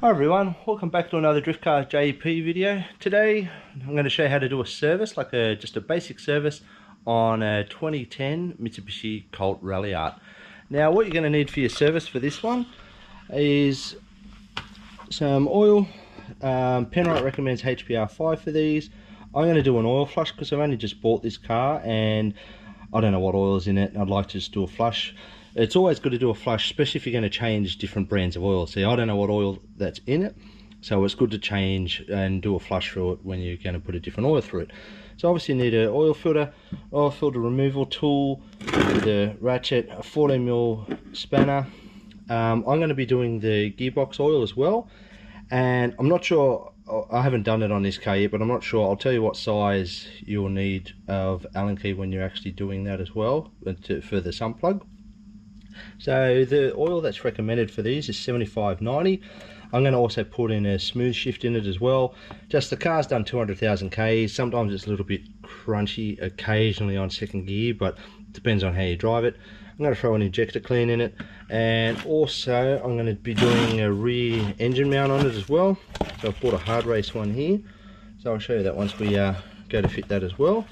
Hi everyone, welcome back to another Drift Car JP video. Today I'm going to show you how to do a service, like just a basic service on a 2010 Mitsubishi Colt Ralliart. Now what you're going to need for your service for this one is some oil. Penrite recommends HPR5 for these. I'm going to do an oil flush because I've only just bought this car and I don't know what oil is in it. I'd like to just do a flush. It's always good to do a flush, especially if you're going to change different brands of oil. See, I don't know what oil that's in it, so it's good to change and do a flush through it when you're going to put a different oil through it. So obviously you need an oil filter removal tool, the ratchet, a 14mm spanner. I'm going to be doing the gearbox oil as well, and I'm not sure, I haven't done it on this car yet, but I'm not sure. I'll tell you what size you'll need of Allen key when you're actually doing that as well, for the sump plug. So the oil that's recommended for these is 75/90. I'm going to also put in a smooth shift in it as well. Just the car's done 200,000 Ks. Sometimes it's a little bit crunchy occasionally on second gear, but it depends on how you drive it. I'm going to throw an injector clean in it, and also I'm going to be doing a rear engine mount on it as well. So I've bought a hardrace one here, so I'll show you that once we go to fit that as well.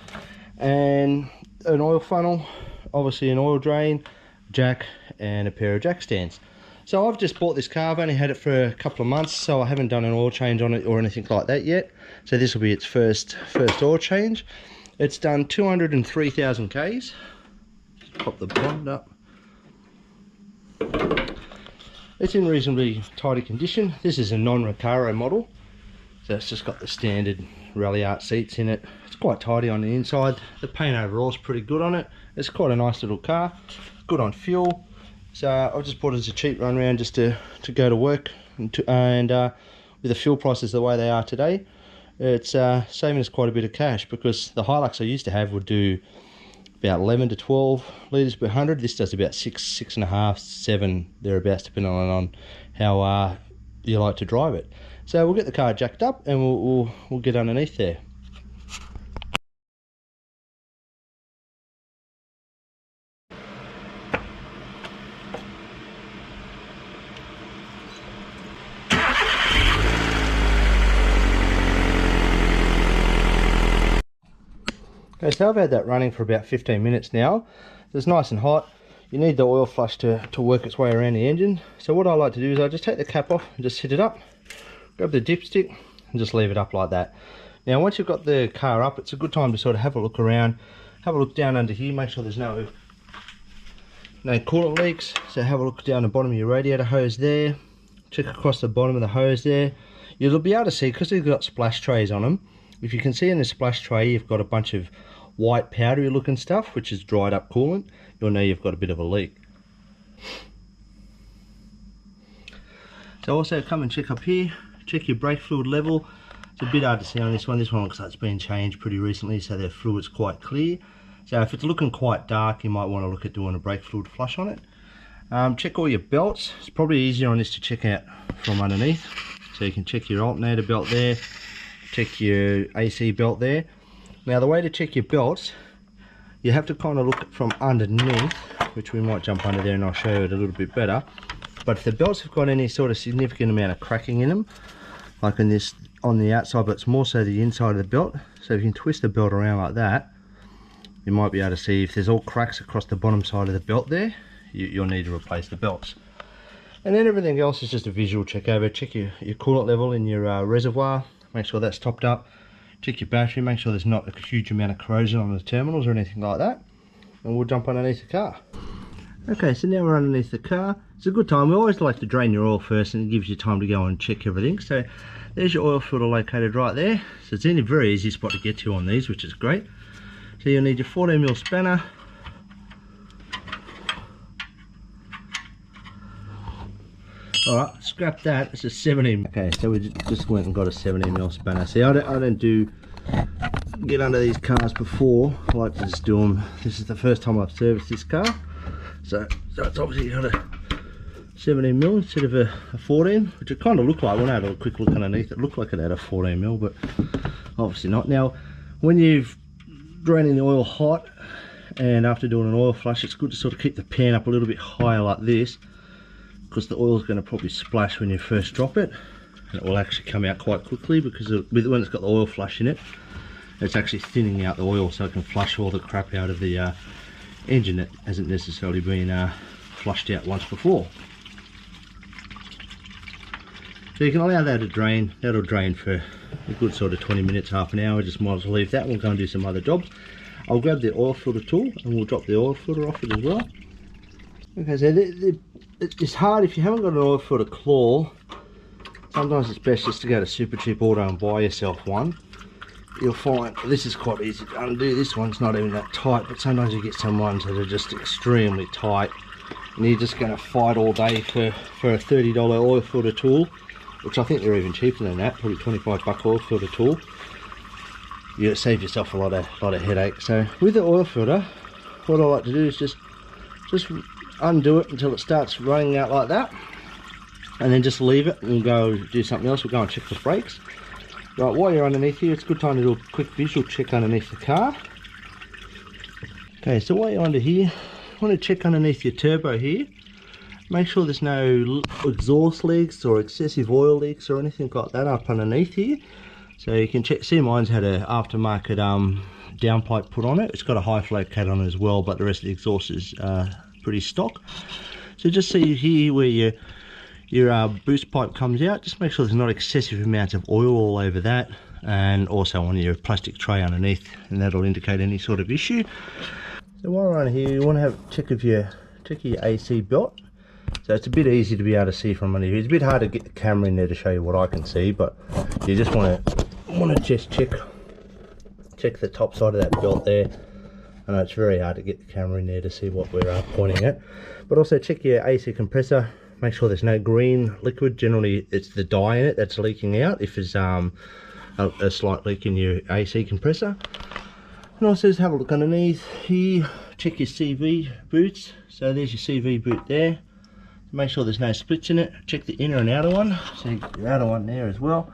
And an oil funnel, obviously an oil drain, jack, and a pair of jack stands. So I've just bought this car. I've only had it for a couple of months, so I haven't done an oil change on it or anything like that yet. So this will be its first oil change. It's done 203,000 Ks. Just pop the bonnet up. It's in reasonably tidy condition. This is a non-Recaro model, so it's just got the standard Ralliart seats in it. It's quite tidy on the inside. The paint overall is pretty good on it. It's quite a nice little car. Good on fuel. So I've just bought it as a cheap run round just to go to work, and with the fuel prices the way they are today, it's saving us quite a bit of cash, because the Hilux I used to have would do about 11 to 12 litres per 100. This does about 6.5, 7 thereabouts, depending on how you like to drive it. So we'll get the car jacked up and we'll get underneath there. Okay, so I've had that running for about 15 minutes now. It's nice and hot. You need the oil flush to work its way around the engine. So what I like to do is I just take the cap off and just hit it up, grab the dipstick and just leave it up like that. Now once you've got the car up, it's a good time to sort of have a look around, have a look down under here, make sure there's no coolant leaks. So have a look down the bottom of your radiator hose there, check across the bottom of the hose there. You'll be able to see, because they've got splash trays on them, if you can see in the splash tray you've got a bunch of white powdery looking stuff, which is dried up coolant, you'll know you've got a bit of a leak. So also come and check up here, check your brake fluid level. It's a bit hard to see on this one. This one looks like it's been changed pretty recently, so the fluid's quite clear. So if it's looking quite dark, you might want to look at doing a brake fluid flush on it. Check all your belts. It's probably easier on this to check out from underneath. So you can check your alternator belt there, check your AC belt there. Now the way to check your belts, you have to kind of look from underneath, which we might jump under there and I'll show you it a little bit better. But if the belts have got any sort of significant amount of cracking in them, like in this on the outside, but it's more so the inside of the belt. So if you can twist the belt around like that, you might be able to see if there's all cracks across the bottom side of the belt there, you'll need to replace the belts. And then everything else is just a visual check over. Check your coolant level in your reservoir, make sure that's topped up. Check your battery, make sure there's not a huge amount of corrosion on the terminals or anything like that, and we'll jump underneath the car. Okay, so now we're underneath the car. It's a good time. We always like to drain your oil first, and it gives you time to go and check everything. So there's your oil filter located right there. So it's in a very easy spot to get to on these, which is great. So you'll need your 14mm spanner. Alright, scrap that, it's a 70mm. Okay, so we just went and got a 70mm spanner. See, I don't get under these cars before. I like to just do them. This is the first time I've serviced this car. So it's obviously got a 70mm instead of a 14, which it kind of looked like when I had a quick look underneath. It looked like it had a 14mm, but obviously not. Now, when you've draining the oil hot, and after doing an oil flush, it's good to sort of keep the pan up a little bit higher like this, because the oil is going to probably splash when you first drop it. and it will actually come out quite quickly because when it's got the oil flush in it, it's actually thinning out the oil so it can flush all the crap out of the engine that hasn't necessarily been flushed out once before. So you can allow that to drain. That'll drain for a good sort of 20 minutes, half an hour. Just might as well leave that. We'll go and do some other jobs. I'll grab the oil filter tool and we'll drop the oil filter off it as well. Okay, so it's hard if you haven't got an oil filter claw. Sometimes it's best just to go to Super Cheap Auto and buy yourself one. You'll find this is quite easy to undo. This one's not even that tight, but sometimes you get some ones that are just extremely tight, and you're just going to fight all day for a $30 oil filter tool, which I think they're even cheaper than that, probably $25 oil filter tool. You save yourself a lot of headache. So with the oil filter, what I like to do is just undo it until it starts running out like that, and then just leave it and we'll go do something else. We'll go and check the brakes. Right, while you're underneath here, it's a good time to do a quick visual check underneath the car. Okay, so while you're under here, you want to check underneath your turbo here. Make sure there's no exhaust leaks or excessive oil leaks or anything like that up underneath here. So you can check, see mine's had an aftermarket downpipe put on it. It's got a high flow cat on it as well, but the rest of the exhaust is pretty stock. So just see here where your boost pipe comes out, just make sure there's not excessive amounts of oil all over that, and also on your plastic tray underneath, and that'll indicate any sort of issue. So while we're on here, you want to check your AC belt. So it's a bit easy to be able to see from under here. It's a bit hard to get the camera in there to show you what I can see, but you just want to just check the top side of that belt there. I know it's very hard to get the camera in there to see what we're pointing at, but also check your AC compressor. Make sure there's no green liquid. Generally it's the dye in it that's leaking out if there's a slight leak in your AC compressor. And also just have a look underneath here, check your CV boots. So there's your CV boot there. Make sure there's no splits in it. Check the inner and outer one. So your outer one there as well.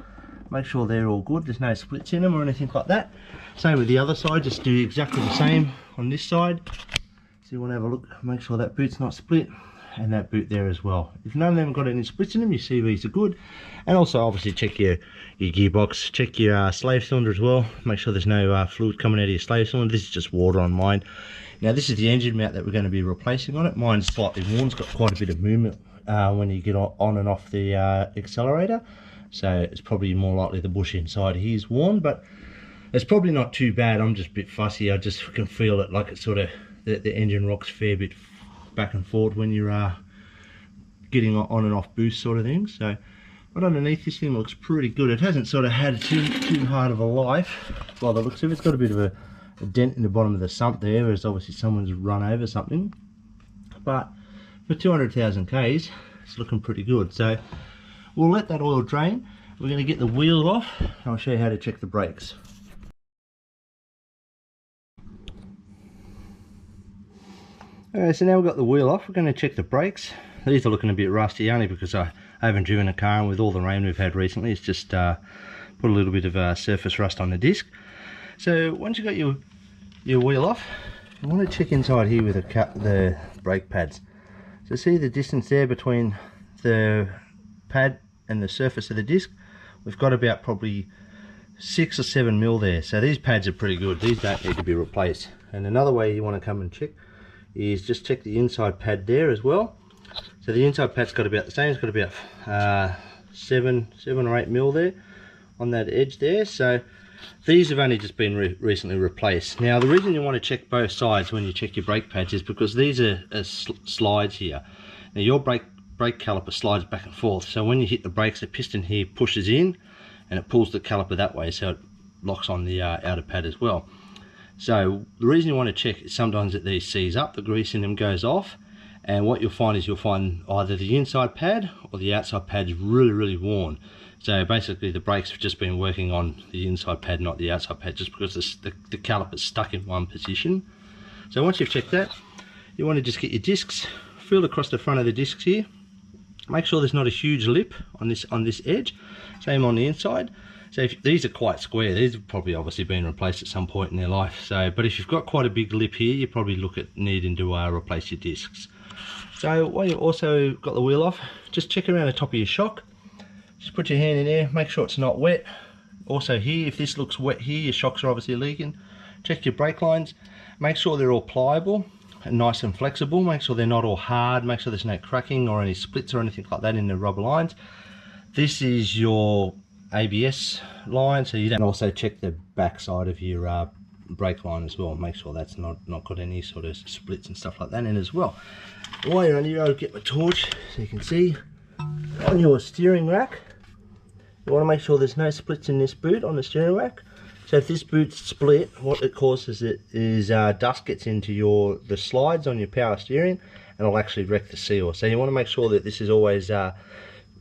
Make sure they're all good, there's no splits in them or anything like that. Same with the other side, just do exactly the same on this side. So you want to have a look, make sure that boot's not split, and that boot there as well. If none of them got any splits in them, your CVs are good. And also obviously check your gearbox, check your slave cylinder as well. Make sure there's no fluid coming out of your slave cylinder. This is just water on mine. Now this is the engine mount that we're going to be replacing on it. Mine's slightly worn, it's got quite a bit of movement when you get on and off the accelerator. So it's probably more likely the bush inside here is worn, but it's probably not too bad. I'm just a bit fussy. I just can feel it like it's sort of, the engine rocks a fair bit back and forth when you're getting on and off boost sort of thing. So, but underneath this thing looks pretty good. It hasn't sort of had too hard of a life by the looks of it. It's got a bit of a dent in the bottom of the sump there, whereas obviously someone's run over something. But for 200,000 Ks, it's looking pretty good. So we'll let that oil drain. We're going to get the wheel off and I'll show you how to check the brakes. Alright, so now we've got the wheel off, we're going to check the brakes. These are looking a bit rusty, only because I haven't driven a car, and with all the rain we've had recently, it's just put a little bit of surface rust on the disc. So once you've got your wheel off, you want to check inside here with the brake pads. So see the distance there between the pad and the surface of the disc? We've got about probably 6 or 7 mil there. So these pads are pretty good. These don't need to be replaced. And another way you want to come and check is just check the inside pad there as well. So the inside pad's got about the same. It's got about 7 or 8 mil there on that edge there. So these have only just been recently replaced. Now the reason you want to check both sides when you check your brake pads is because these are slides here. Now your brake caliper slides back and forth, so when you hit the brakes, the piston here pushes in and it pulls the caliper that way, so it locks on the outer pad as well. So the reason you want to check is sometimes that these seize up, the grease in them goes off, and what you'll find is you'll find either the inside pad or the outside pad is really worn. So basically the brakes have just been working on the inside pad, not the outside pad, just because the caliper's stuck in one position. So once you've checked that, you want to just get your discs, feel across the front of the discs here. Make sure there's not a huge lip on this edge. Same on the inside. So these are quite square. These have probably obviously been replaced at some point in their life. So, but if you've got quite a big lip here, you probably look at needing to replace your discs. So while you've also got the wheel off, just check around the top of your shock. Just put your hand in there, make sure it's not wet. Also here, if this looks wet here, your shocks are obviously leaking. Check your brake lines, make sure they're all pliable and nice and flexible. Make sure they're not all hard, make sure there's no cracking or any splits or anything like that in the rubber lines. This is your ABS line, so you don't. Also check the back side of your brake line as well, make sure that's not got any sort of splits and stuff like that in as well. While you're on here, I'll get my torch so you can see. On your steering rack, you want to make sure there's no splits in this boot on the steering rack. So if this boot's split, what it causes is dust gets into the slides on your power steering, and it'll actually wreck the seal. So you want to make sure that this is always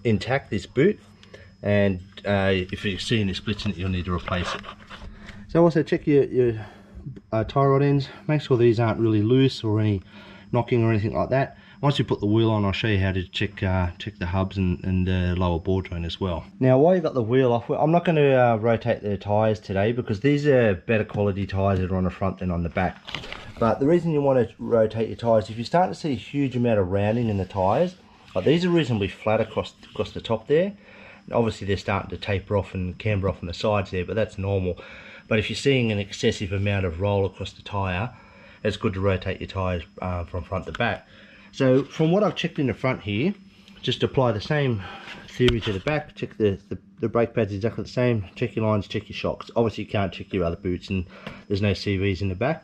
intact, this boot, and if you see any splits in it, you'll need to replace it. So also check your tie rod ends, make sure these aren't really loose or any knocking or anything like that. Once you put the wheel on, I'll show you how to check the hubs and the lower ball joint as well. Now while you've got the wheel off, I'm not going to rotate the tyres today because these are better quality tyres that are on the front than on the back. But the reason you want to rotate your tyres, if you start to see a huge amount of rounding in the tyres, like these are reasonably flat across the top there. Obviously they're starting to taper off and camber off on the sides there, but that's normal. But if you're seeing an excessive amount of roll across the tyre, it's good to rotate your tyres from front to back. So from what I've checked in the front here, just apply the same theory to the back. Check the brake pads exactly the same. Check your lines, check your shocks. Obviously you can't check your other boots and there's no CVs in the back.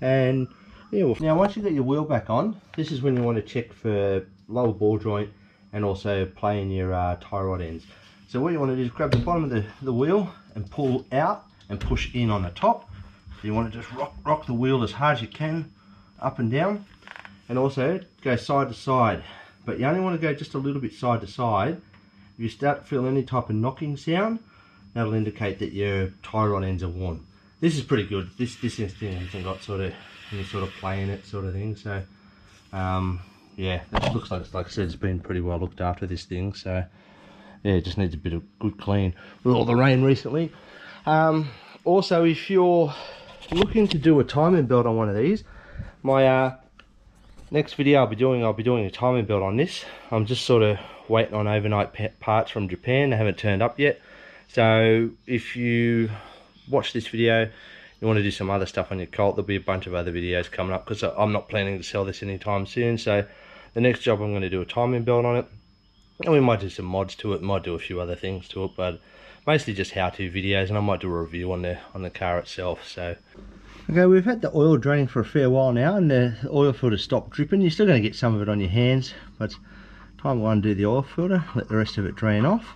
And yeah, well, now once you've got your wheel back on, this is when you want to check for lower ball joint and also playing your tie rod ends. So what you want to do is grab the bottom of the wheel and pull out and push in on the top. So you want to just rock the wheel as hard as you can, up and down, and also go side to side. But you only want to go just a little bit side to side. If you start to feel any type of knocking sound, that'll indicate that your tie rod ends are worn. This is pretty good. This thing hasn't got any sort of play in it, sort of thing. So yeah, it looks like I said, it's been pretty well looked after, this thing. So yeah, it just needs a bit of good clean with all the rain recently. Also, if you're looking to do a timing belt on one of these, my next video I'll be doing a timing belt on this. I'm just sort of waiting on overnight parts from Japan. They haven't turned up yet. So if you watch this video, you want to do some other stuff on your Colt, there'll be a bunch of other videos coming up because I'm not planning to sell this anytime soon. So the next job, I'm going to do a timing belt on it, and we might do some mods to it, might do a few other things to it, but mostly just how-to videos, and I might do a review on the car itself. So okay, we've had the oil draining for a fair while now, and the oil filter stopped dripping. You're still going to get some of it on your hands, but time to undo the oil filter, let the rest of it drain off.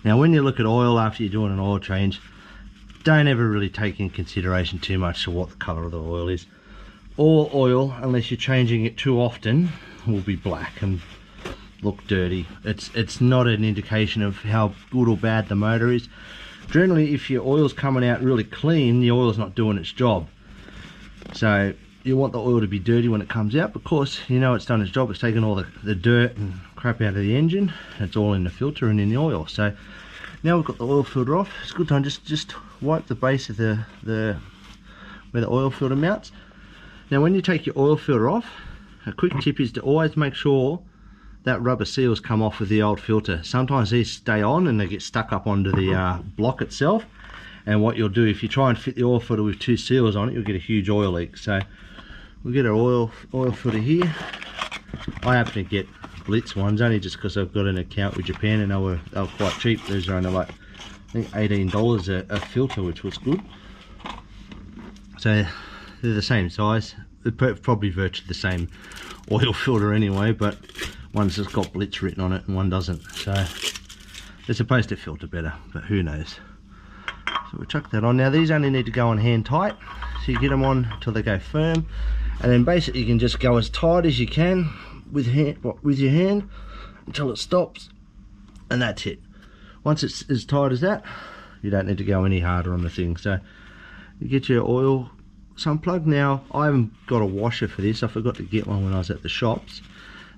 Now when you look at oil after you're doing an oil change, don't ever really take in consideration too much to what the colour of the oil is. All oil, unless you're changing it too often, will be black and look dirty. It's not an indication of how good or bad the motor is. Generally, if your oil's coming out really clean, the oil's not doing its job. So you want the oil to be dirty when it comes out, because you know it's done its job. It's taken all the dirt and crap out of the engine. It's all in the filter and in the oil. So now we've got the oil filter off, it's a good time just wipe the base of where the oil filter mounts. Now when you take your oil filter off, a quick tip is to always make sure that rubber seals come off with the old filter. Sometimes these stay on and they get stuck up onto the block itself, and what you'll do, if you try and fit the oil filter with two seals on it, you'll get a huge oil leak. So we'll get our oil filter here. I happen to get Blitz ones only just because I've got an account with Japan and they were quite cheap. These are only like, I think $18 a filter, which was good. So they're the same size. They're probably virtually the same oil filter anyway, but one's just got Blitz written on it and one doesn't. So they're supposed to filter better, but who knows. So we'll chuck that on. Now these only need to go on hand tight, so you get them on until they go firm, and then basically you can just go as tight as you can with your hand until it stops, and that's it. Once it's as tight as that, you don't need to go any harder on the thing. So you get your oil sun plug. Now I haven't got a washer for this, I forgot to get one when I was at the shops.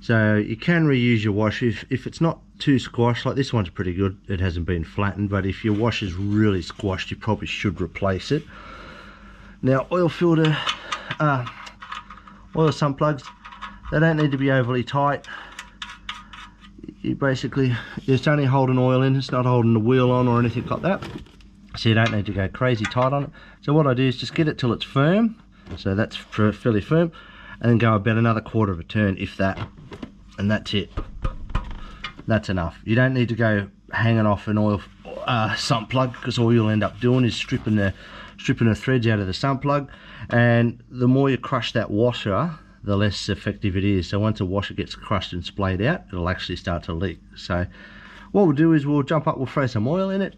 So you can reuse your washer if it's not too squashed, like this one's pretty good, it hasn't been flattened, but if your wash is really squashed, you probably should replace it. Now oil filter, oil sump plugs, they don't need to be overly tight. You basically, it's only holding oil in, it's not holding the wheel on or anything like that, so you don't need to go crazy tight on it. So what I do is just get it till it's firm, so that's fairly firm, and then go about another quarter of a turn, if that, and that's it. That's enough. You don't need to go hanging off an oil sump plug, because all you'll end up doing is stripping the threads out of the sump plug, and the more you crush that washer, the less effective it is. So once a washer gets crushed and splayed out, it'll actually start to leak. So what we'll do is we'll jump up, we'll throw some oil in it,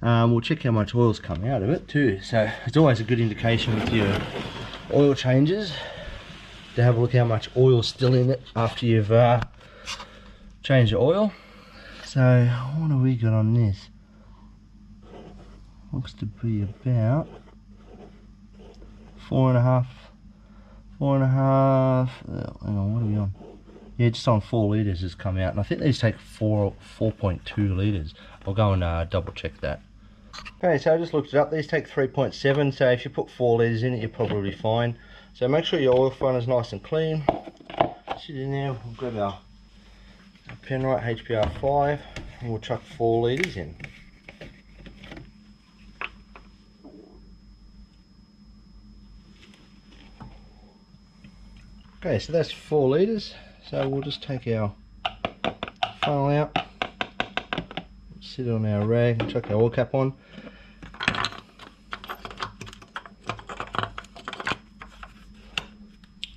we'll check how much oil's come out of it too. So it's always a good indication with your oil changes to have a look how much oil's still in it after you've changed the oil. So what have we got on this? Looks to be about 4.5. Hang on, what are we on? Yeah, just on 4 litres has come out, and I think these take 4.2 litres. I'll go and double check that. Okay, so I just looked it up. These take 3.7, so if you put 4 litres in it, you're probably fine. So make sure your oil front is nice and clean. Sit in there, we'll grab our Penrite HPR 5, and we'll chuck 4 litres in. Okay, so that's 4 litres, so we'll just take our funnel out, sit on our rag and chuck our oil cap on.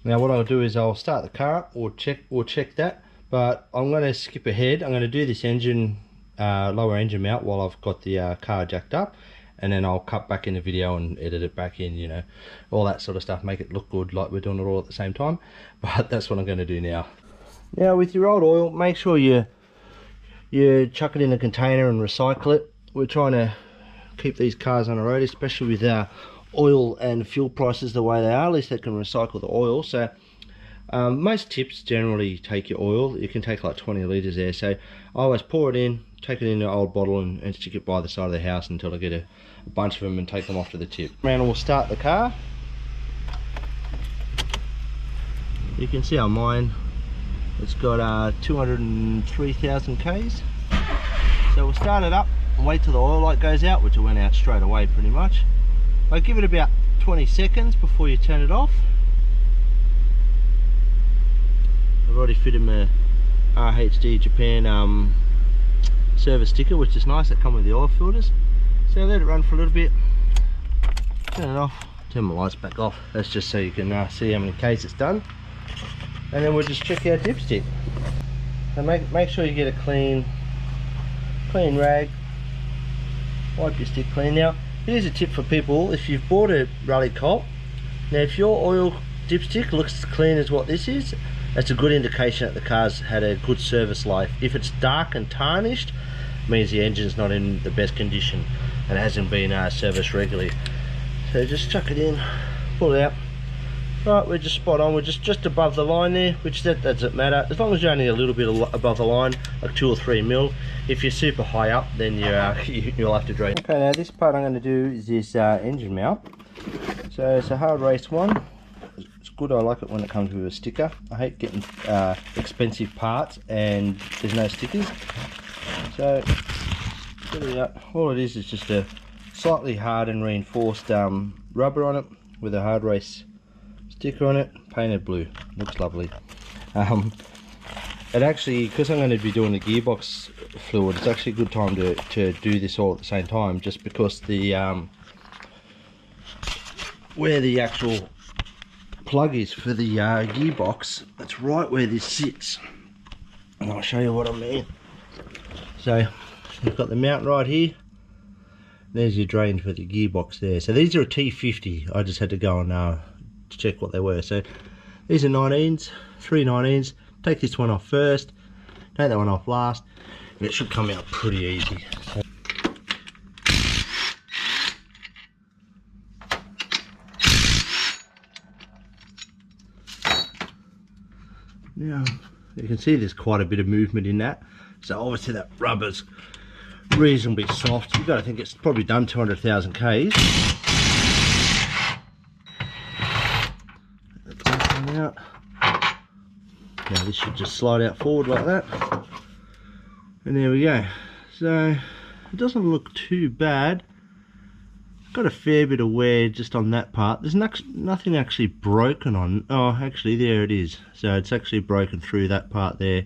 Now what I'll do is I'll start the car up, we'll check that, but I'm going to skip ahead. I'm going to do this engine, lower engine mount while I've got the car jacked up, and then I'll cut back in the video and edit it back in, you know, all that sort of stuff, make it look good like we're doing it all at the same time. But that's what I'm going to do now. Now with your old oil, make sure you chuck it in a container and recycle it. We're trying to keep these cars on the road, especially with oil and fuel prices the way they are. At least they can recycle the oil. So most tips generally take your oil. You can take like 20 litres there, so I always pour it in, take it in an old bottle and stick it by the side of the house until I get a bunch of them and take them off to the tip. And we'll start the car. You can see on mine, it's got 203,000 Ks. So we'll start it up and wait till the oil light goes out, which it went out straight away pretty much. I'll give it about 20 seconds before you turn it off. I've already fitted my RHD Japan service sticker, which is nice, that come with the oil filters. So let it run for a little bit, turn it off, turn my lights back off. That's just so you can see how many Ks it's done. And then we'll just check our dipstick. So make sure you get a clean rag, wipe your stick clean. Now here's a tip for people: if you've bought a Rally Colt, now if your oil dipstick looks as clean as what this is, that's a good indication that the car's had a good service life. If it's dark and tarnished, it means the engine's not in the best condition and hasn't been serviced regularly. So just chuck it in, pull it out. Right, we're just spot on. We're just above the line there, which that doesn't matter as long as you're only a little bit above the line, like 2 or 3 mil. If you're super high up, then you'll have to drain. Okay, now this part I'm going to do is this engine mount. So it's a hardrace one. It's good. I like it when it comes with a sticker. I hate getting expensive parts and there's no stickers. So all it is just a slightly hard and reinforced rubber on it with a hardrace sticker on it, painted blue. Looks lovely. It actually, because I'm going to be doing the gearbox fluid, it's actually a good time to do this all at the same time, just because the where the actual plug is for the gearbox, that's right where this sits, and I'll show you what I mean. So you've got the mount right here, there's your drains for the gearbox there. So these are a T50. I just had to go and check what they were. So these are 19s, 3 19s. Take this one off first, take that one off last, and it should come out pretty easy. So now you can see there's quite a bit of movement in that. So obviously that rubber's reasonably soft. You've got to think it's probably done 200,000 Ks. Out. Now this should just slide out forward like that, and there we go. So it doesn't look too bad. Got a fair bit of wear just on that part. There's nothing actually broken on. Oh, actually there it is. So it's actually broken through that part there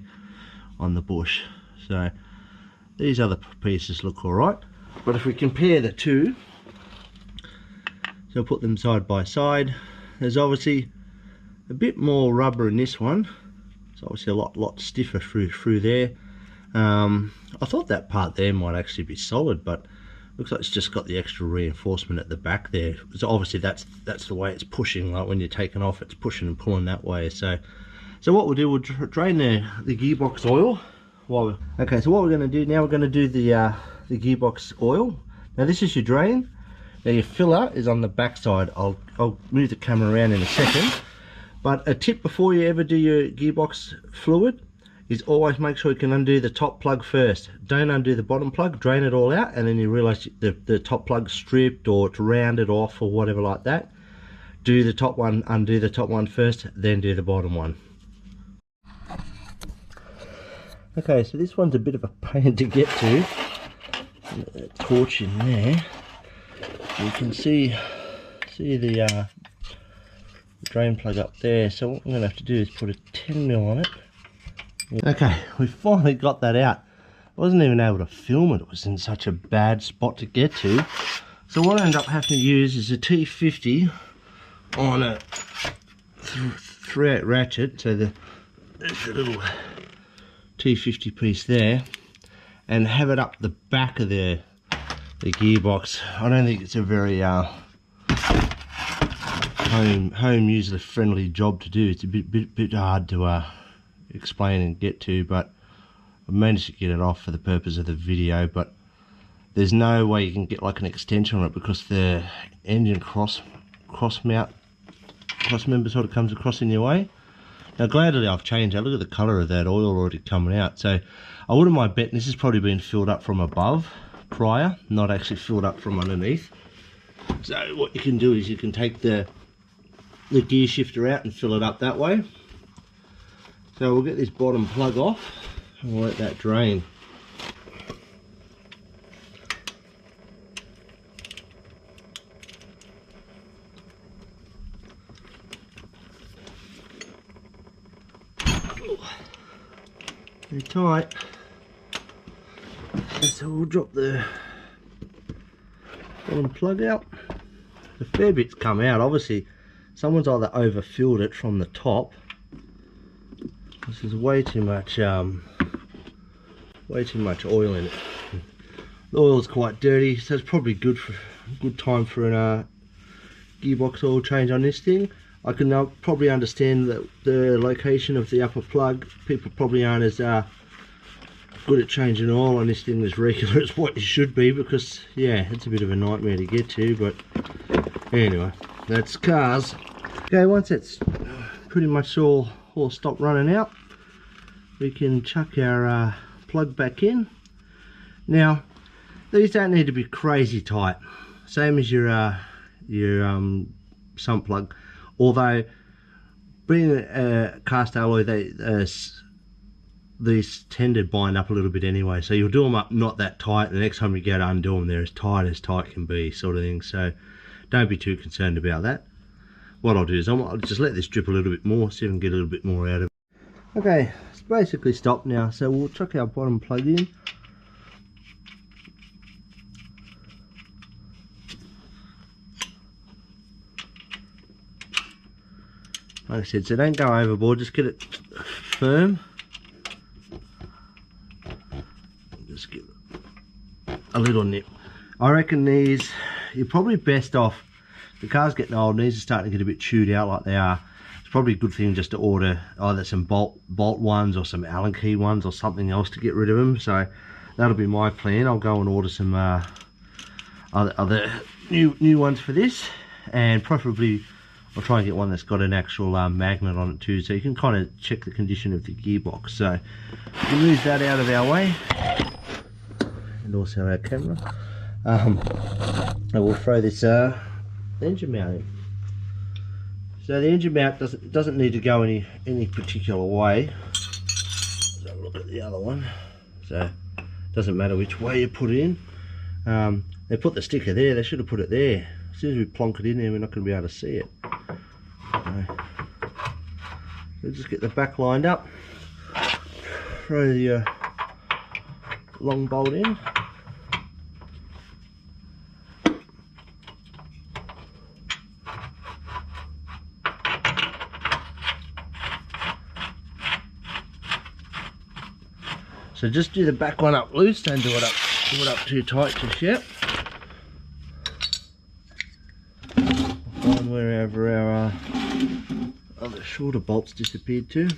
on the bush. So these other pieces look alright, but if we compare the two, so I'll put them side by side, there's obviously a bit more rubber in this one. It's obviously a lot stiffer through there. I thought that part there might actually be solid, but looks like it's just got the extra reinforcement at the back there. So obviously that's the way it's pushing. Like when you're taking off, it's pushing and pulling that way. So what we'll do, we'll drain the gearbox oil. Okay, so what we're going to do now, we're going to do the gearbox oil. Now this is your drain. Now your filler is on the back side. I'll move the camera around in a second. But a tip before you ever do your gearbox fluid is always make sure you can undo the top plug first. Don't undo the bottom plug, drain it all out, and then you realise the top plug's stripped or it's rounded off or whatever like that. Do the top one, undo the top one first, then do the bottom one. Okay, so this one's a bit of a pain to get to. Get that torch in there. You can see the drain plug up there. So what I'm going to have to do is put a 10mm on it. Okay, we finally got that out. I wasn't even able to film it. It was in such a bad spot to get to. So what I ended up having to use is a T50 on a 3/8 ratchet. So there's a little T50 piece there, and have it up the back of the gearbox. I don't think it's a very home user friendly job to do. It's a bit hard to explain and get to, but I managed to get it off for the purpose of the video. But there's no way you can get like an extension on it because the engine cross member sort of comes across in your way. Now gladly I've changed that. Look at the colour of that oil already coming out. So I wouldn't mind betting this has probably been filled up from above prior, not actually filled up from underneath. So what you can do is you can take the gear shifter out and fill it up that way. So we'll get this bottom plug off and we'll let that drain. Very tight. So we'll drop the bottom plug out. A fair bit's come out. Obviously someone's either overfilled it from the top. This is way too much oil in it. The oil's quite dirty, so it's probably good time for a gearbox oil change on this thing. I can now probably understand that the location of the upper plug, people probably aren't as good at changing oil on this thing as regular as what you should be, because yeah, it's a bit of a nightmare to get to. But anyway, that's cars. Okay, once it's pretty much all stopped running out, we can chuck our plug back in. Now these don't need to be crazy tight, same as your sump plug, although being a cast alloy, these tend to bind up a little bit anyway, so you'll do them up not that tight, and the next time you go to undo them they're as tight can be, sort of thing. So don't be too concerned about that. What I'll do is I'll just let this drip a little bit more, see if I can get a little bit more out of it. Okay, it's basically stopped now, so we'll chuck our bottom plug in. Like I said, so don't go overboard, just get it firm. Just give it a little nip. I reckon these, you're probably best off, the car's getting old and these are starting to get a bit chewed out like they are. It's probably a good thing just to order either some bolt ones or some Allen key ones or something else to get rid of them. So that'll be my plan. I'll go and order some other new ones for this, and preferably I'll try and get one that's got an actual magnet on it too, so you can kind of check the condition of the gearbox. So we'll move that out of our way, and also our camera. And we'll throw this engine mount in. So the engine mount doesn't need to go any particular way. So look at the other one. So it doesn't matter which way you put it in. They put the sticker there, they should have put it there. As soon as we plonk it in there, we're not going to be able to see it. So we'll just get the back lined up, throw the long bolt in. So just do the back one up loose, don't do it up too tight just yet. Find wherever our other shorter bolts disappeared to.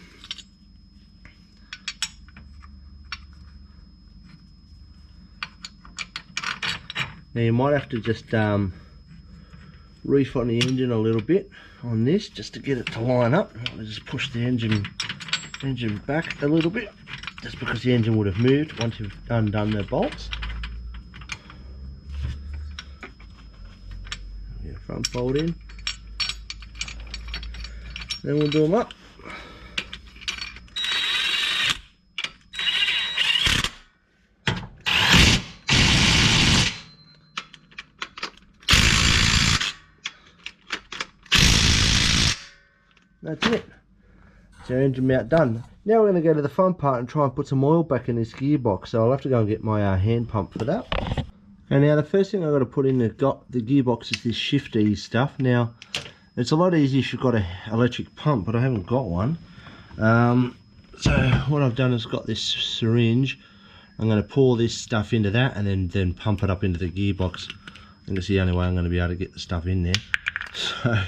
Now you might have to just reef on the engine a little bit on this just to get it to line up. I'll just push the engine back a little bit, just because the engine would have moved once you've undone the bolts. Get a front bolt in. Then we'll do them up. That's it. So engine mount done. Now we're going to go to the fun part and try and put some oil back in this gearbox. So I'll have to go and get my hand pump for that. And now the first thing I've got to put in the gearbox is this shift ease stuff. Now it's a lot easier if you've got an electric pump, but I haven't got one. So what I've done is got this syringe. I'm going to pour this stuff into that and then pump it up into the gearbox. I think it's the only way I'm going to be able to get the stuff in there. So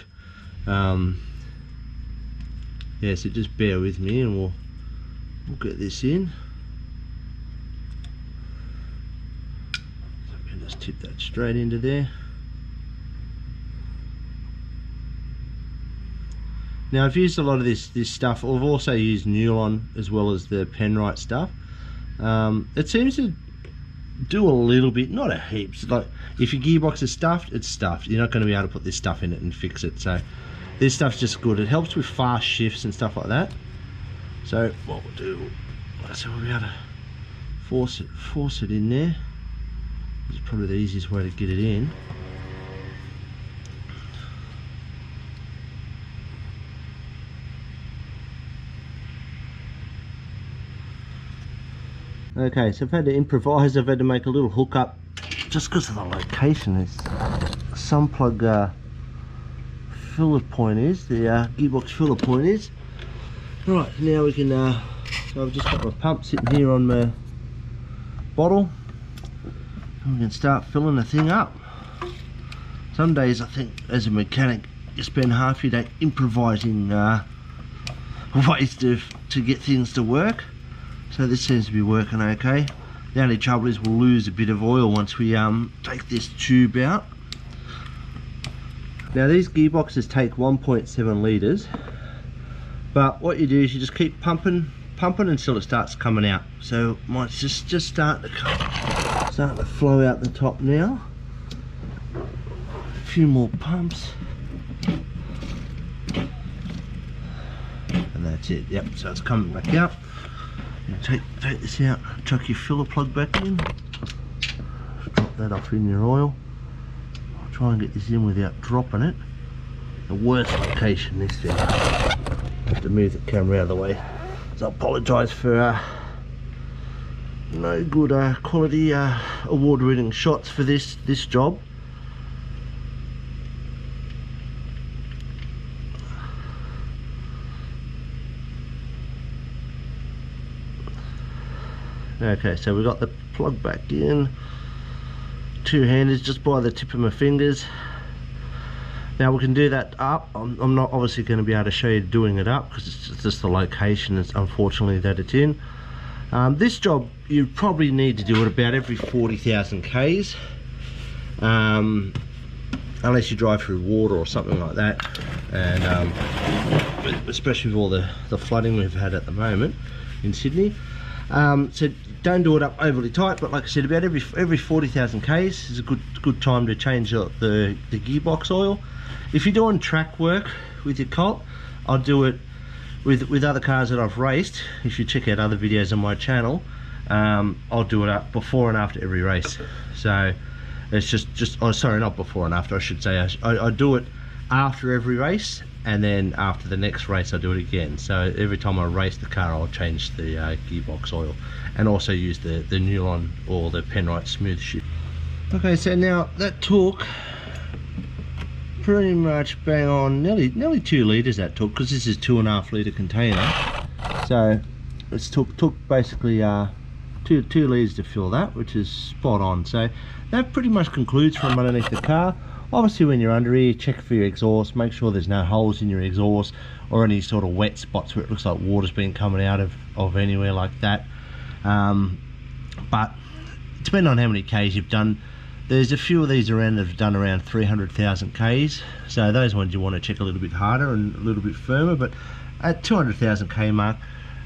yeah, so just bear with me and we'll get this in. So we can just tip that straight into there. Now I've used a lot of this stuff. I've also used nylon as well as the Penrite stuff. It seems to do a little bit, not a heap. So like if your gearbox is stuffed, it's stuffed. You're not going to be able to put this stuff in it and fix it. So this stuff's just good. It helps with fast shifts and stuff like that. So what we'll do, so we'll be able to force it in there. It's probably the easiest way to get it in. Okay, so I've had to improvise. I've had to make a little hook up just because of the location. There's some plug filler point is, the gearbox filler point is. Right, now we can, so I've just got my pump sitting here on my bottle, and we can start filling the thing up. Some days I think as a mechanic you spend half your day improvising ways to get things to work. So this seems to be working okay. The only trouble is we'll lose a bit of oil once we take this tube out. Now these gearboxes take 1.7 litres, but what you do is you just keep pumping until it starts coming out. So mine's just starting to flow out the top now. A few more pumps, and that's it. Yep, so it's coming back out. You take this out, chuck your filler plug back in, drop that off in your oil. I'll try and get this in without dropping it. The worst location, this thing. I have to move the camera out of the way. So I apologise for no good quality award-winning shots for this job. Okay, so we've got the plug back in, two-handed just by the tip of my fingers. Now we can do that up. I'm not obviously going to be able to show you doing it up because it's just the location, it's unfortunately that it's in. This job you probably need to do it about every 40,000 Ks. unless you drive through water or something like that, and especially with all the flooding we've had at the moment in Sydney. So don't do it up overly tight, but like I said, about every 40,000 Ks is a good time to change the gearbox oil. If you're doing track work with your Colt, I'll do it with other cars that I've raced. If you check out other videos on my channel, I'll do it up before and after every race. So it's just oh sorry, not before and after, I should say. I do it after every race, and then after the next race I do it again. So every time I race the car, I'll change the gearbox oil, and also use the Nylon or the Penrite smooth shit. Okay, so now that took pretty much bang on nearly 2 litres, that took, because this is 2.5 litre container. So it's took basically 2 litres to fill that, which is spot on. So that pretty much concludes from underneath the car. Obviously when you're under here, check for your exhaust, make sure there's no holes in your exhaust or any sort of wet spots where it looks like water's been coming out of anywhere like that. But depending on how many Ks you've done, there's a few of these around that have done around 300,000 Ks, so those ones you want to check a little bit harder and a little bit firmer. But at 200,000 K mark,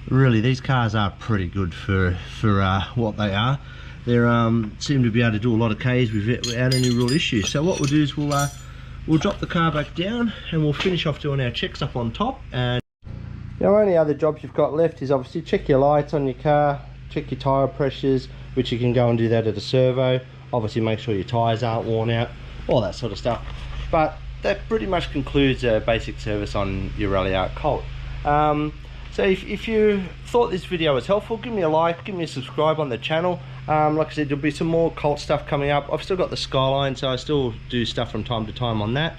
really these cars are pretty good for what they are. They seem to be able to do a lot of Ks without any real issues. So what we'll do is we'll drop the car back down and we'll finish off doing our checks up on top. And the only other jobs you've got left is obviously check your lights on your car, check your tyre pressures, which you can go and do that at a servo. Obviously make sure your tyres aren't worn out, all that sort of stuff. But that pretty much concludes a basic service on your Ralliart Colt. So if you thought this video was helpful, give me a like, give me a subscribe on the channel. Like I said, there'll be some more Colt stuff coming up. I've still got the Skyline, so I still do stuff from time to time on that.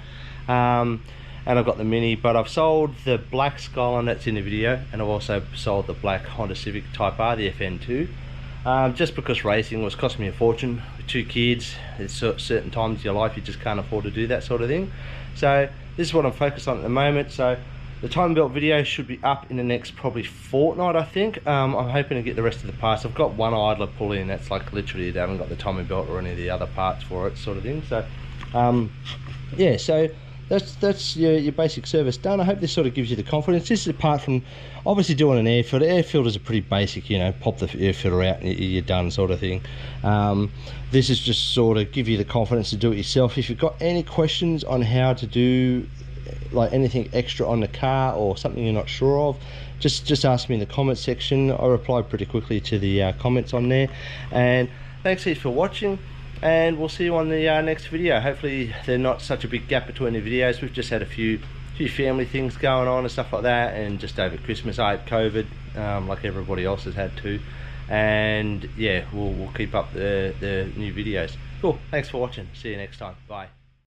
And I've got the Mini, but I've sold the black Skyline that's in the video, and I've also sold the black Honda Civic Type R, the FN2. Just because racing was costing me a fortune with 2 kids. There's certain times in your life you just can't afford to do that sort of thing. So this is what I'm focused on at the moment. So the time belt video should be up in the next probably fortnight, I think. I'm hoping to get the rest of the parts. I've got one idler pulley, and that's like literally they haven't got the timing belt or any of the other parts for it, sort of thing. So yeah, so that's your basic service done. I hope this sort of gives you the confidence. This is apart from obviously doing an air filter. Air filters are pretty basic, you know, pop the air filter out and you're done, sort of thing. This is just sort of give you the confidence to do it yourself. If you've got any questions on how to do like anything extra on the car or something you're not sure of, just ask me in the comments section. I reply pretty quickly to the comments on there. And thanks heaps for watching, and we'll see you on the next video. Hopefully there's not such a big gap between the videos. We've just had a few family things going on and stuff like that, and just over Christmas I had COVID, like everybody else has had too. And yeah, we'll keep up the new videos. Cool, thanks for watching, see you next time, bye.